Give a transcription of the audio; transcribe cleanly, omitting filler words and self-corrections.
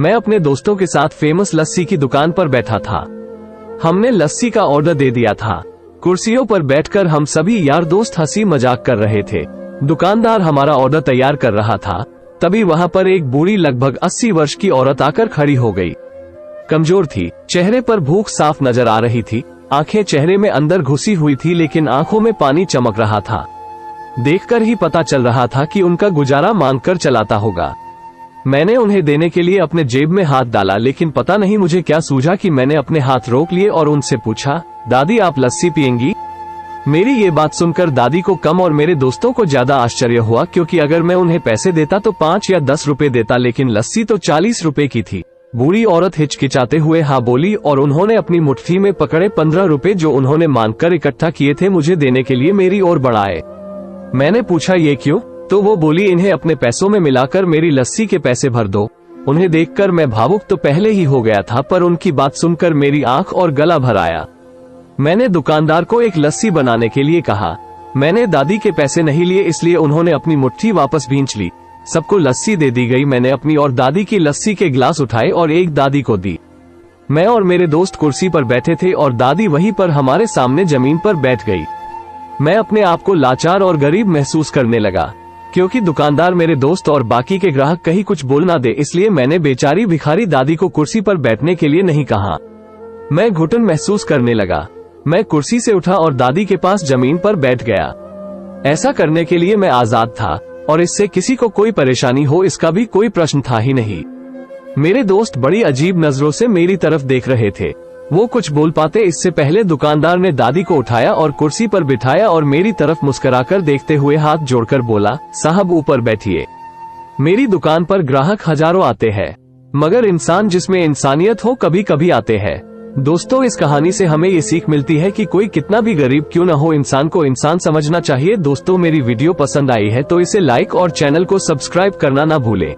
मैं अपने दोस्तों के साथ फेमस लस्सी की दुकान पर बैठा था। हमने लस्सी का ऑर्डर दे दिया था। कुर्सियों पर बैठकर हम सभी यार दोस्त हंसी मजाक कर रहे थे। दुकानदार हमारा ऑर्डर तैयार कर रहा था, तभी वहां पर एक बूढ़ी लगभग 80 वर्ष की औरत आकर खड़ी हो गई। कमजोर थी, चेहरे पर भूख साफ नजर आ रही थी, आंखें चेहरे में अंदर घुसी हुई थी लेकिन आंखों में पानी चमक रहा था। देखकर ही पता चल रहा था कि उनका गुजारा मांगकर चलाता होगा। मैंने उन्हें देने के लिए अपने जेब में हाथ डाला, लेकिन पता नहीं मुझे क्या सूझा कि मैंने अपने हाथ रोक लिए और उनसे पूछा, दादी आप लस्सी पियेंगी? मेरी ये बात सुनकर दादी को कम और मेरे दोस्तों को ज्यादा आश्चर्य हुआ, क्योंकि अगर मैं उन्हें पैसे देता तो 5 या 10 रुपए देता, लेकिन लस्सी तो 40 रुपए की थी। बूढ़ी औरत हिचकिचाते हुए हाँ बोली और उन्होंने अपनी मुट्ठी में पकड़े 15 रुपए जो उन्होंने मांगकर इकट्ठा किए थे मुझे देने के लिए मेरी ओर बढ़ाए। मैंने पूछा ये क्यों? तो वो बोली, इन्हें अपने पैसों में मिलाकर मेरी लस्सी के पैसे भर दो। उन्हें देखकर मैं भावुक तो पहले ही हो गया था, पर उनकी बात सुनकर मेरी आंख और गला भर आया। मैंने दुकानदार को एक लस्सी बनाने के लिए कहा। मैंने दादी के पैसे नहीं लिए, इसलिए उन्होंने अपनी मुट्ठी वापस भींच ली। सबको लस्सी दे दी गई। मैंने अपनी और दादी की लस्सी के गिलास उठाए और एक दादी को दी। मैं और मेरे दोस्त कुर्सी पर बैठे थे और दादी वहीं पर हमारे सामने जमीन पर बैठ गई। मैं अपने आप को लाचार और गरीब महसूस करने लगा, क्योंकि दुकानदार मेरे दोस्त और बाकी के ग्राहक कहीं कुछ बोल ना दे, इसलिए मैंने बेचारी भिखारी दादी को कुर्सी पर बैठने के लिए नहीं कहा। मैं घुटन महसूस करने लगा। मैं कुर्सी से उठा और दादी के पास जमीन पर बैठ गया। ऐसा करने के लिए मैं आजाद था और इससे किसी को कोई परेशानी हो इसका भी कोई प्रश्न था ही नहीं। मेरे दोस्त बड़ी अजीब नजरों से मेरी तरफ देख रहे थे। वो कुछ बोल पाते इससे पहले दुकानदार ने दादी को उठाया और कुर्सी पर बिठाया और मेरी तरफ मुस्कुराकर देखते हुए हाथ जोड़कर बोला, साहब ऊपर बैठिए। मेरी दुकान पर ग्राहक हजारों आते हैं, मगर इंसान जिसमें इंसानियत हो कभी कभी आते हैं। दोस्तों, इस कहानी से हमें ये सीख मिलती है कि कोई कितना भी गरीब क्यों न हो, इंसान को इंसान समझना चाहिए। दोस्तों, मेरी वीडियो पसंद आई है तो इसे लाइक और चैनल को सब्सक्राइब करना ना भूलें।